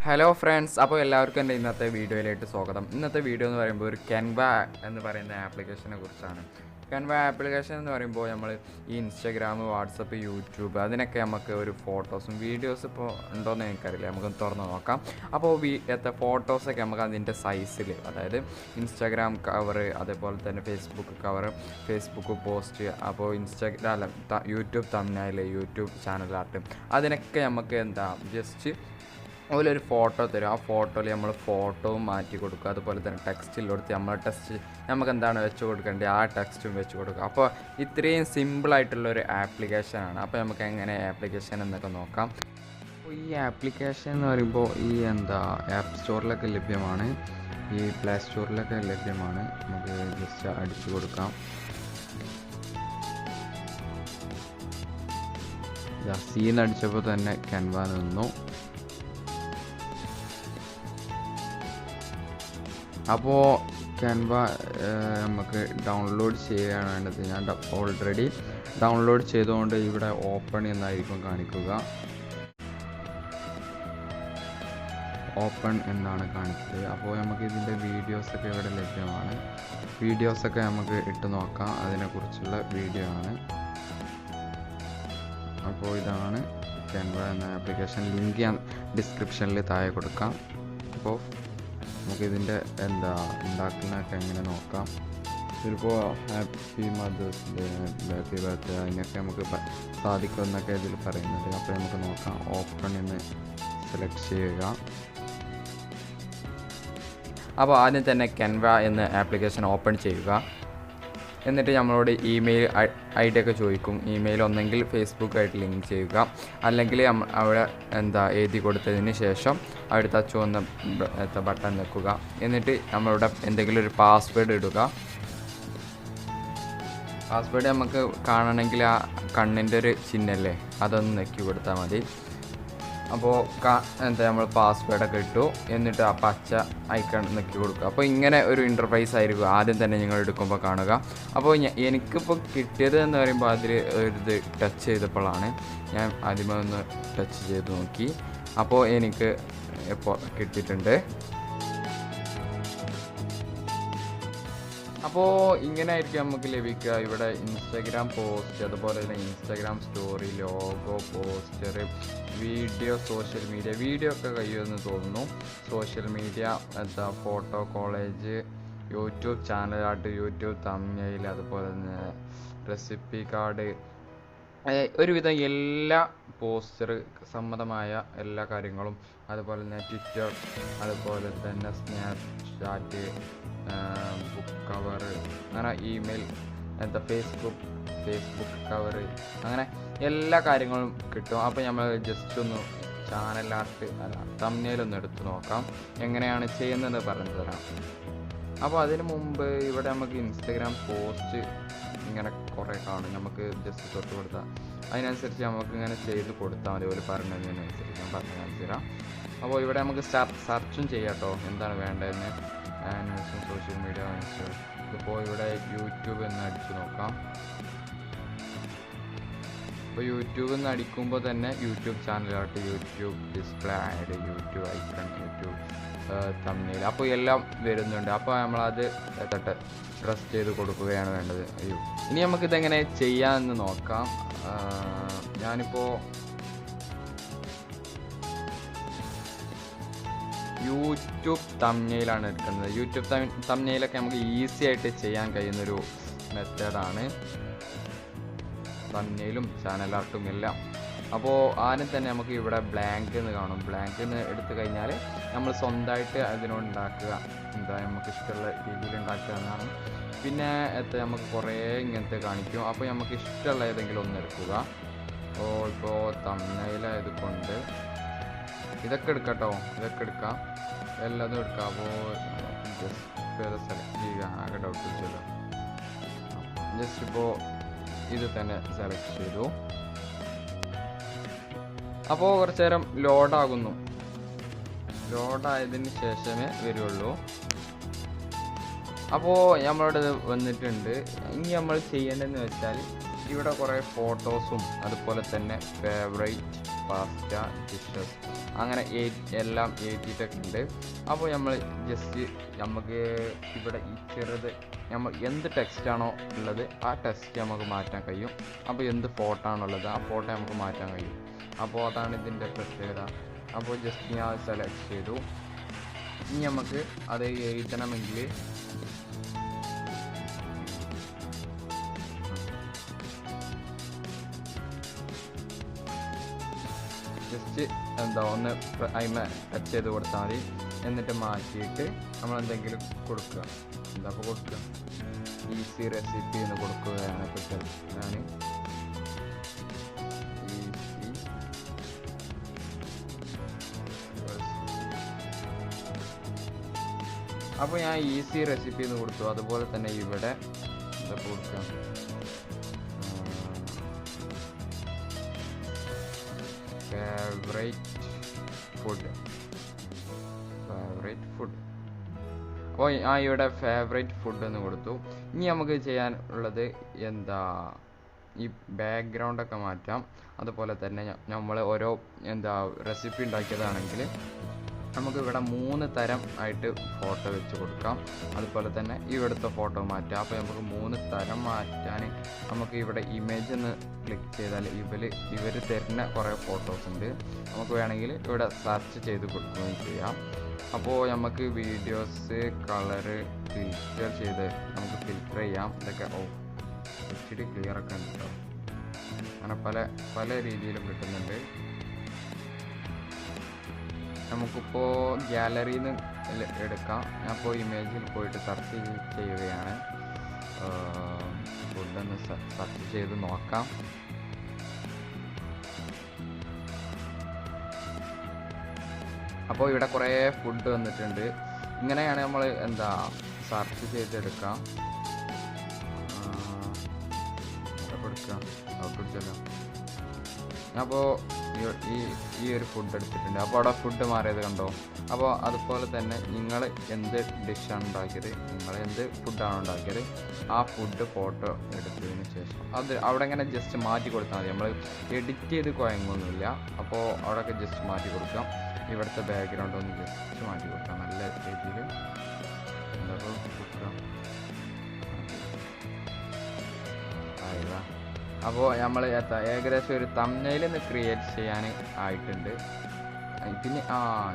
Hello friends, അപ്പോൾ എല്ലാവർക്കും എൻ്റെ ഇന്നത്തെ വീഡിയോയിലേക്ക് സ്വാഗതം. ഇന്നത്തെ വീഡിയോ എന്ന് പറയുമ്പോൾ ഒരു canva എന്ന് പറയുന്ന ആപ്ലിക്കേഷനെ കുറിച്ചാണ്. canva ആപ്ലിക്കേഷൻ എന്ന് പറയുമ്പോൾ നമ്മൾ ഈ ഇൻസ്റ്റാഗ്രാം, വാട്സപ്പ്, യൂട്യൂബ് അതിനൊക്കെ നമുക്ക് ഒരു ഫോട്ടോസും വീഡിയോസ് ഇപ്പോൾ ഉണ്ടോയെന്ന് എനിക്കറിയില്ല, നമുക്ക് തുറന്ന് നോക്കാം. അപ്പോൾ ഫോട്ടോസൊക്കെ നമുക്ക് അതിൻ്റെ സൈസിൽ, അതായത് ഇൻസ്റ്റാഗ്രാം കവർ, അതേപോലെ തന്നെ ഫേസ്ബുക്ക് കവർ, ഫേസ്ബുക്ക് പോസ്റ്റ്, അപ്പോൾ YouTube thumbnail, YouTube channel art, അതിനൊക്കെ നമുക്ക് ജസ്റ്റ് അതുപോലെ ഫോട്ടോ തരും. ആ ഫോട്ടോയിൽ നമ്മൾ ഫോട്ടോവും മാറ്റി കൊടുക്കുക. അതുപോലെ തന്നെ ടെക്സ്റ്റിൽ കൊടുത്ത് നമുക്ക് എന്താണ് വെച്ച് കൊടുക്കേണ്ടത് ആ ടെക്സ്റ്റും വെച്ച് കൊടുക്കുക. അപ്പോൾ ഇത്രയും സിമ്പിളായിട്ടുള്ളൊരു ആപ്ലിക്കേഷനാണ്. അപ്പോൾ നമുക്ക് എങ്ങനെ ആപ്ലിക്കേഷൻ എന്നൊക്കെ നോക്കാം. അപ്പോൾ ഈ ആപ്ലിക്കേഷൻ എന്ന് പറയുമ്പോൾ ആപ്പ് സ്റ്റോറിലൊക്കെ ലഭ്യമാണ്, ഈ പ്ലേ സ്റ്റോറിലൊക്കെ ലഭ്യമാണ്. നമുക്ക് ജസ്റ്റ് അടിച്ചു കൊടുക്കാം. സീൻ അടിച്ചപ്പോൾ തന്നെ canva നിന്നു. അപ്പോൾ canva നമുക്ക് ഡൗൺലോഡ് ചെയ്യുകയാണ് വേണ്ടത്. ഞാൻ ഓൾറെഡി ഡൗൺലോഡ് ചെയ്തുകൊണ്ട് ഇവിടെ ഓപ്പൺ എന്നായിരിക്കും കാണിക്കുക. ഓപ്പൺ എന്നാണ് കാണിച്ചത്. അപ്പോൾ നമുക്ക് ഇതിൻ്റെ വീഡിയോസൊക്കെ ഇവിടെ ലഭ്യമാണ്. വീഡിയോസൊക്കെ നമുക്ക് ഇട്ട് നോക്കാം. അതിനെക്കുറിച്ചുള്ള വീഡിയോ ആണ്. അപ്പോൾ ഇതാണ് canva എന്ന ആപ്ലിക്കേഷൻ. ലിങ്ക് ഞാൻ ഡിസ്ക്രിപ്ഷനിൽ താഴെ കൊടുക്കാം. അപ്പോൾ നമുക്കിതിൻ്റെ ഉണ്ടാക്കുന്നതൊക്കെ എങ്ങനെ നോക്കാം. ചിലപ്പോൾ happy mother's day, happy birthday അതിനൊക്കെ നമുക്ക് സാധിക്കുമെന്നൊക്കെ ഇതിൽ പറയുന്നത്. അപ്പോൾ നമുക്ക് നോക്കാം. ഓപ്പൺ എന്ന് സെലക്ട് ചെയ്യുക. അപ്പോൾ ആദ്യം തന്നെ canva എന്ന ആപ്ലിക്കേഷൻ ഓപ്പൺ ചെയ്യുക. എന്നിട്ട് നമ്മളോട് ഇമെയിൽ ഐ ഡി ഒക്കെ ചോദിക്കും. ഇമെയിൽ ഒന്നെങ്കിൽ ഫേസ്ബുക്കായിട്ട് ലിങ്ക് ചെയ്യുക, അല്ലെങ്കിൽ അവിടെ എഴുതി കൊടുത്തതിന് ശേഷം അവിടുത്തെ ചുവന്ന ബട്ടൺ വെക്കുക. എന്നിട്ട് നമ്മളുടെ എന്തെങ്കിലും ഒരു പാസ്വേഡ് ഇടുക. പാസ്വേഡ് നമുക്ക് കാണണമെങ്കിൽ ആ കണ്ണിൻ്റെ ഒരു ചിഹ്നമല്ലേ, അതൊന്ന് നെക്കി കൊടുത്താൽ മതി. അപ്പോൾ നമ്മൾ പാസ്വേഡൊക്കെ ഇട്ടു. എന്നിട്ട് ആ പച്ച ഐക്കൺ നെക്കി കൊടുക്കുക. അപ്പോൾ ഇങ്ങനെ ഒരു ഇൻ്റർഫേസ് ആയിരിക്കും ആദ്യം തന്നെ നിങ്ങൾ എടുക്കുമ്പോൾ കാണുക. അപ്പോൾ എനിക്കിപ്പോൾ കിട്ടിയത് എന്ന് പറയുമ്പോൾ അതിൽ ഒരു ടച്ച് ചെയ്തപ്പോഴാണ് ഞാൻ ആദ്യമേ ഒന്ന് ടച്ച് ചെയ്ത് നോക്കി. അപ്പോൾ എനിക്ക് ഇപ്പോൾ കിട്ടിയിട്ടുണ്ട്. അപ്പോൾ ഇങ്ങനെ ആയിരിക്കും നമുക്ക് ലഭിക്കുക. ഇവിടെ ഇൻസ്റ്റാഗ്രാം പോസ്റ്റ്, അതുപോലെ തന്നെ Instagram story, logo, poster, video, social media, video ഒക്കെ കഴിയുമെന്ന് തോന്നുന്നു. Social media, photo collage, YouTube ചാനലായിട്ട്, യൂട്യൂബ് തംബ്നെയിൽ, അതുപോലെ തന്നെ റെസിപ്പി കാർഡ്, ഒരുവിധം എല്ലാ പോസ്റ്റർ സംബന്ധമായ എല്ലാ കാര്യങ്ങളും, അതുപോലെ തന്നെ ട്വിറ്റർ, അതുപോലെ തന്നെ സ്നാപ്ചാറ്റ്, ബുക്ക് കവർ, അങ്ങനെ ഇമെയിൽ, ഫേസ്ബുക്ക് കവർ, അങ്ങനെ എല്ലാ കാര്യങ്ങളും കിട്ടും. അപ്പോൾ നമ്മൾ ജസ്റ്റ് ഒന്ന് ചാനൽ ആർട്ട് തംബ്നെയിലൊന്ന് എടുത്ത് നോക്കാം. എങ്ങനെയാണ് ചെയ്യുന്നത് പറഞ്ഞു തരാം. അപ്പോൾ അതിന് മുമ്പ് ഇവിടെ നമുക്ക് ഇൻസ്റ്റാഗ്രാം പോസ്റ്റ് ഇങ്ങനെ കുറേ കാണും. നമുക്ക് ജസ്റ്റ് തൊട്ട് കൊടുത്താൽ അതിനനുസരിച്ച് നമുക്ക് ഇങ്ങനെ ചെയ്ത് കൊടുത്താൽ മതി. ഒരു പറഞ്ഞതിനനുസരിച്ച് ഞാൻ പറഞ്ഞു കാണിച്ചു തരാം. അപ്പോൾ ഇവിടെ നമുക്ക് സെർച്ചും ചെയ്യാം കേട്ടോ, എന്താണ് വേണ്ടതെന്ന്. ന്യൂസും സോഷ്യൽ മീഡിയ ഇതിപ്പോൾ ഇവിടെ യൂട്യൂബ് എന്ന് അടിച്ചു നോക്കാം. അപ്പോൾ യൂട്യൂബ് എന്ന് അടിക്കുമ്പോൾ തന്നെ യൂട്യൂബ് ചാനലായിട്ട്, YouTube display ad, YouTube icon, YouTube thumbnail, അപ്പോൾ എല്ലാം വരുന്നുണ്ട്. അപ്പോൾ നമ്മളത് പ്രസ് ചെയ്ത് കൊടുക്കുകയാണ് വേണ്ടത്. ഇനി നമുക്കിതെങ്ങനെ ചെയ്യാമെന്ന് നോക്കാം. ഞാനിപ്പോൾ യൂട്യൂബ് തംബ്നെയിലാണ് എടുക്കുന്നത്. യൂട്യൂബ് തംബ്നെയിലൊക്കെ നമുക്ക് ഈസി ആയിട്ട് ചെയ്യാൻ കഴിയുന്നൊരു മെത്തേഡാണ്, തംബ്നെയിലും ചാനൽ ആർട്ടും എല്ലാം. അപ്പോൾ ആദ്യം തന്നെ നമുക്ക് ഇവിടെ ബ്ലാങ്ക് എന്ന് കാണും. ബ്ലാങ്ക് എന്ന് എടുത്തു കഴിഞ്ഞാൽ നമ്മൾ സ്വന്തമായിട്ട് അതിനോട് ഉണ്ടാക്കുക, നമുക്ക് ഇഷ്ടമുള്ള രീതിയിൽ ഉണ്ടാക്കുക എന്നാണ്. പിന്നെ നമുക്ക് കുറേ ഇങ്ങനത്തെ കാണിക്കും. അപ്പോൾ നമുക്ക് ഇഷ്ടമുള്ള ഏതെങ്കിലും ഒന്ന് എടുക്കുക. ഇപ്പോൾ തംബ്നെയിലായത് കൊണ്ട് ഇതൊക്കെ എടുക്കട്ടോ, ഇതൊക്കെ എടുക്കാം, എല്ലാതും എടുക്കാം. അപ്പോൾ ജസ്റ്റ് സെലക്ട് ചെയ്യുക. ആകെ ഡൗട്ട് വെച്ചല്ലോ. ജസ്റ്റ് ഇപ്പോൾ ഇത് തന്നെ സെലക്ട് ചെയ്തു. അപ്പോൾ കുറച്ച് നേരം ലോഡാകുന്നു. ലോഡായതിന് ശേഷമേ വരുള്ളൂ. അപ്പോൾ നമ്മളോട് വന്നിട്ടുണ്ട്. ഇനി നമ്മൾ ചെയ്യേണ്ടതെന്ന് വെച്ചാൽ ഇവിടെ കുറേ ഫോട്ടോസും അതുപോലെ തന്നെ ഫേവറേറ്റ് പാസ്ത ഡിഷസ് അങ്ങനെ എല്ലാം എഴുതിയിട്ടൊക്കെ ഉണ്ട്. അപ്പോൾ നമ്മൾ ജസ്റ്റ് നമുക്ക് ഇവിടെ ഈ ചെറുത് നമ്മൾ എന്ത് ടെക്സ്റ്റാണോ ഉള്ളത് ആ ടെക്സ്റ്റ് നമുക്ക് മാറ്റാൻ കഴിയും. അപ്പോൾ എന്ത് ഫോട്ടോ ആണുള്ളത് ആ ഫോട്ടോ നമുക്ക് മാറ്റാൻ കഴിയും. അപ്പോൾ അതാണ് ഇതിൻ്റെ പ്രത്യേകത. അപ്പോൾ ജസ്റ്റ് ഞാൻ സെലക്ട് ചെയ്തു. ഇനി നമുക്ക് അത് എഴുതണമെങ്കിൽ ജസ്റ്റ് ഒന്ന് അതിമ ടച്ച് ചെയ്ത് കൊടുത്താൽ മതി. എന്നിട്ട് മാറ്റിയിട്ട് നമ്മൾ എന്തെങ്കിലും കൊടുക്കുക. അപ്പോൾ കൊടുക്കുക ഈസി റെസിപ്പി എന്ന് കൊടുക്കുകയാണ്. ഇപ്പോൾ ഞാൻ അപ്പോൾ ഞാൻ ഈസി റെസിപ്പി എന്ന് കൊടുത്തു. അതുപോലെ തന്നെ ഇവിടെ എന്താ കൊടുക്കുക, ഫേവറേറ്റ് ഫുഡ്. അപ്പോൾ ഞാൻ ഇവിടെ ഫേവറേറ്റ് ഫുഡ് എന്ന് കൊടുത്തു. ഇനി നമുക്ക് ചെയ്യാനുള്ളത് എന്താ, ഈ ബാക്ക്ഗ്രൗണ്ടൊക്കെ മാറ്റാം. അതുപോലെ തന്നെ നമ്മൾ ഓരോ റെസിപ്പി ഉണ്ടാക്കിയതാണെങ്കിൽ നമുക്ക് ഇവിടെ 3 തരം ആയിട്ട് ഫോട്ടോ വെച്ച് കൊടുക്കാം. അതുപോലെ തന്നെ ഇവിടുത്തെ ഫോട്ടോ മാറ്റാം. അപ്പോൾ നമുക്ക് 3 തരം മാറ്റാൻ നമുക്ക് ഇവിടെ ഇമേജ് എന്ന് ക്ലിക്ക് ചെയ്താൽ ഇവർ തരുന്ന കുറേ ഫോട്ടോസ് ഉണ്ട്. നമുക്ക് വേണമെങ്കിൽ ഇവിടെ സെർച്ച് ചെയ്ത് കൊടുക്കുകയും ചെയ്യാം. അപ്പോൾ നമുക്ക് വീഡിയോസ് കളറ് ഫിൽറ്റർ ചെയ്ത് നമുക്ക് ഫിൽറ്റർ ചെയ്യാം. ഇതൊക്കെ ഇച്ചിരി ക്ലിയർ ഒക്കെ ഉണ്ട് കേട്ടോ. അങ്ങനെ പല രീതിയിലും കിട്ടുന്നുണ്ട്. നമുക്കിപ്പോൾ ഗ്യാലറിയിൽ നിന്ന് എടുക്കാം. ഞാൻ ഇപ്പോൾ ഇമേജിൽ പോയിട്ട് സെർച്ച് ചെയ്യുകയാണ്. ഫുഡൊന്ന് സെർച്ച് ചെയ്ത് നോക്കാം. അപ്പോൾ ഇവിടെ കുറേ ഫുഡ് വന്നിട്ടുണ്ട്. ഇങ്ങനെയാണ് നമ്മൾ സെർച്ച് ചെയ്തെടുക്കാം. അപ്പോൾ ഈ ഒരു ഫുഡ് എടുത്തിട്ടുണ്ട്. അപ്പോൾ അവിടെ ഫുഡ് മാറിയത് കണ്ടോ. അപ്പോൾ അതുപോലെ തന്നെ നിങ്ങൾ എന്ത് ഡിഷാണ് ഉണ്ടാക്കിയത്, നിങ്ങൾ എന്ത് ഫുഡാണ് ഉണ്ടാക്കിയത്, ആ ഫുഡ് ഫോട്ടോ എടുത്തതിന് ശേഷം അത് അവിടെ ഇങ്ങനെ ജസ്റ്റ് മാറ്റി കൊടുത്താൽ മതി. നമ്മൾ എഡിറ്റ് ചെയ്ത് കുഴങ്ങൊന്നുമില്ല. അപ്പോൾ അവിടെയൊക്കെ ജസ്റ്റ് മാറ്റി കൊടുക്കാം. ഇവിടുത്തെ ബാക്ക്ഗ്രൗണ്ട് ഒന്ന് ജസ്റ്റ് മാറ്റി കൊടുക്കാം നല്ല രീതിയിൽ. അപ്പോൾ നമ്മൾ ഏകദേശം ഒരു തംബ്നെയിൽ നിന്ന് ക്രിയേറ്റ് ചെയ്യാൻ ആയിട്ടുണ്ട്. പിന്നെ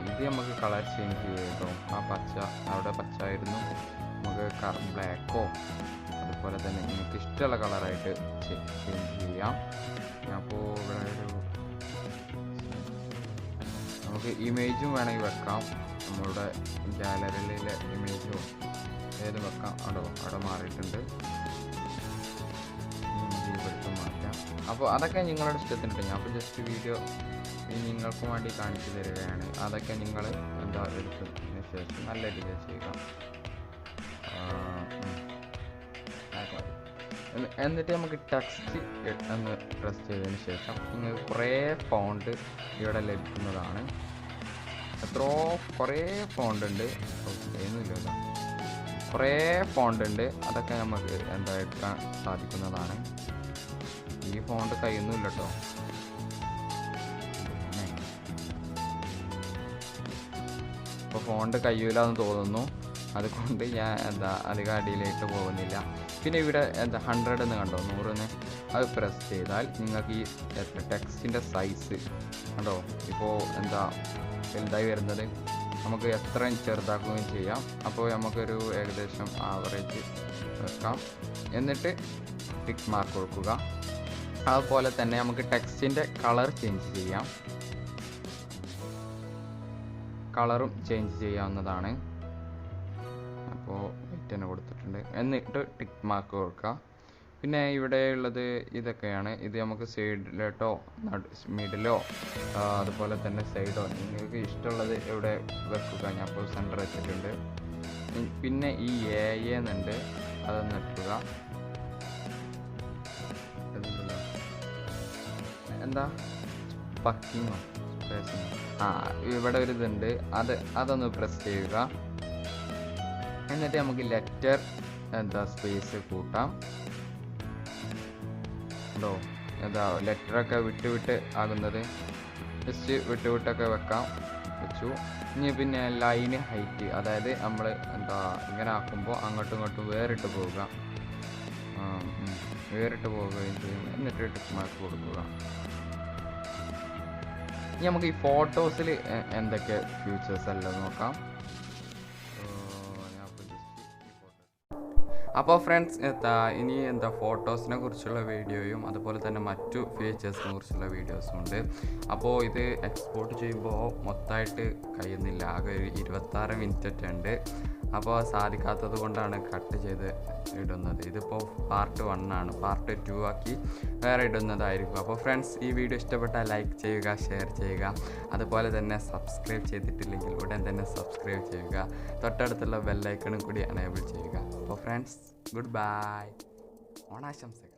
ഇത് നമുക്ക് കളർ ചേഞ്ച് ചെയ്തോ. അവിടെ പച്ചായിരുന്നു, നമുക്ക് ബ്ലാക്കോ അതുപോലെ തന്നെ നിങ്ങൾക്ക് ഇഷ്ടമുള്ള കളറായിട്ട് ചേഞ്ച് ചെയ്യാം. അപ്പോൾ ഇവിടെ നമുക്ക് ഇമേജും വേണമെങ്കിൽ വെക്കാം. നമ്മളുടെ ഗാലറിയിലെ ഇമേജോ ഏത് വെക്കാം. അവിടെ മാറിയിട്ടുണ്ട്. മാറ്റാം. അപ്പോൾ അതൊക്കെ നിങ്ങളുടെ ഇഷ്ടത്തിനുണ്ട്. ഞാൻ അപ്പോൾ ജസ്റ്റ് വീഡിയോ നിങ്ങൾക്ക് വേണ്ടി കാണിച്ചു തരികയാണ്. അതൊക്കെ നിങ്ങൾ എടുത്തതിന് ശേഷം നല്ല രീതിയിൽ ചെയ്യുക. എന്നിട്ട് നമുക്ക് ടെക്സ്റ്റ് എന്ന് പ്രസ് ചെയ്തതിന് ശേഷം നിങ്ങൾക്ക് കുറേ ഫോണ്ട് ഇവിടെ ലഭിക്കുന്നതാണ്. കുറേ ഫോണ്ട് ഉണ്ട്. ഒന്നുമില്ലല്ലോ, കുറേ ഫോണ്ട് ഉണ്ട്. അതൊക്കെ നമുക്ക് എടുക്കാൻ സാധിക്കുന്നതാണ്. ഈ ഫോണ്ട് കഴിയുന്നില്ല കേട്ടോ. അപ്പോൾ ഫോണ്ട് കഴിയൂലെന്ന് തോന്നുന്നു. അതുകൊണ്ട് ഞാൻ അധികം അടിയിലേക്ക് പോകുന്നില്ല. പിന്നെ ഇവിടെ 100 എന്ന് കണ്ടോ, 100 അത് പ്രസ് ചെയ്താൽ നിങ്ങൾക്ക് ഈ ടെക്സ്റ്റിൻ്റെ സൈസ് കണ്ടോ. ഇപ്പോൾ വലുതായി വരുന്നത് നമുക്ക് എത്രയും ചെറുതാക്കുകയും ചെയ്യാം. അപ്പോൾ നമുക്കൊരു ഏകദേശം ആവറേജ് വെക്കാം. എന്നിട്ട് ടിക്ക് മാർക്ക് കൊടുക്കുക. അതുപോലെ തന്നെ നമുക്ക് ടെക്സ്റ്റിൻ്റെ കളർ ചേഞ്ച് ചെയ്യാം. കളറും ചേഞ്ച് ചെയ്യാവുന്നതാണ്. അപ്പോൾ വൈറ്റ് തന്നെ കൊടുത്തിട്ടുണ്ട്. എന്നിട്ട് ടിക്ക് മാർക്ക് കൊടുക്കുക. പിന്നെ ഇവിടെ ഉള്ളത് ഇതൊക്കെയാണ്. ഇത് നമുക്ക് സൈഡിലോട്ടോ മിഡിലോ അതുപോലെ തന്നെ സൈഡോ നിങ്ങൾക്ക് ഇഷ്ടമുള്ളത് ഇവിടെ വെക്കുക. ഞാൻ ഇപ്പോൾ സെൻറ്റർ വെച്ചിട്ടുണ്ട്. പിന്നെ ഈ എന്നുണ്ട്, അതൊന്ന് എടുക്കുക. പക്കിങ്ങോ ഇവിടെ ഒരു ഇതുണ്ട്, അതൊന്ന് പ്രസ് ചെയ്യുക. എന്നിട്ട് നമുക്ക് ലെറ്റർ സ്പേസ് കൂട്ടാം. ലെറ്ററൊക്കെ വിട്ട് ആകുന്നത് ജസ്റ്റ് വിട്ടൊക്കെ വെച്ചു. ഇനി പിന്നെ ലൈന് ഹൈറ്റ്, അതായത് നമ്മൾ ഇങ്ങനെ ആക്കുമ്പോൾ അങ്ങോട്ടും ഇങ്ങോട്ടും വേറിട്ട് പോവുകയും ചെയ്യും. എന്നിട്ട് ടിക്ക് മാർക്ക് കൊടുക്കുക. ഇനി നമുക്ക് ഈ ഫോട്ടോസിൽ എന്തൊക്കെ ഫീച്ചേഴ്സ് എല്ലാം നോക്കാം. അപ്പോൾ ഫ്രണ്ട്സ് ഇനി ഫോട്ടോസിനെ കുറിച്ചുള്ള വീഡിയോയും അതുപോലെ തന്നെ മറ്റു ഫീച്ചേഴ്സിനെ കുറിച്ചുള്ള വീഡിയോസും ഉണ്ട്. അപ്പോൾ ഇത് എക്സ്പോർട്ട് ചെയ്യുമ്പോൾ മൊത്തമായിട്ട് കഴിയുന്നില്ല, ആകെ ഒരു 26 മിനിറ്റ് ഉണ്ട്. അപ്പോൾ സാധിക്കാത്തത് കൊണ്ടാണ് കട്ട് ചെയ്ത് ഇടുന്നത്. ഇതിപ്പോൾ പാർട്ട് 1 ആണ്. പാർട്ട് 2 ആക്കി വേറെ ഇടുന്നതായിരിക്കും. അപ്പോൾ ഫ്രണ്ട്സ്, ഈ വീഡിയോ ഇഷ്ടപ്പെട്ടാൽ ലൈക്ക് ചെയ്യുക, ഷെയർ ചെയ്യുക, അതുപോലെ തന്നെ സബ്സ്ക്രൈബ് ചെയ്തിട്ടില്ലെങ്കിൽ ഉടൻ തന്നെ സബ്സ്ക്രൈബ് ചെയ്യുക. തൊട്ടടുത്തുള്ള ബെല്ലൈക്കണും കൂടി എനേബിൾ ചെയ്യുക. അപ്പോൾ ഫ്രണ്ട്സ്, ഗുഡ് ബൈ. ഓണാശംസകൾ.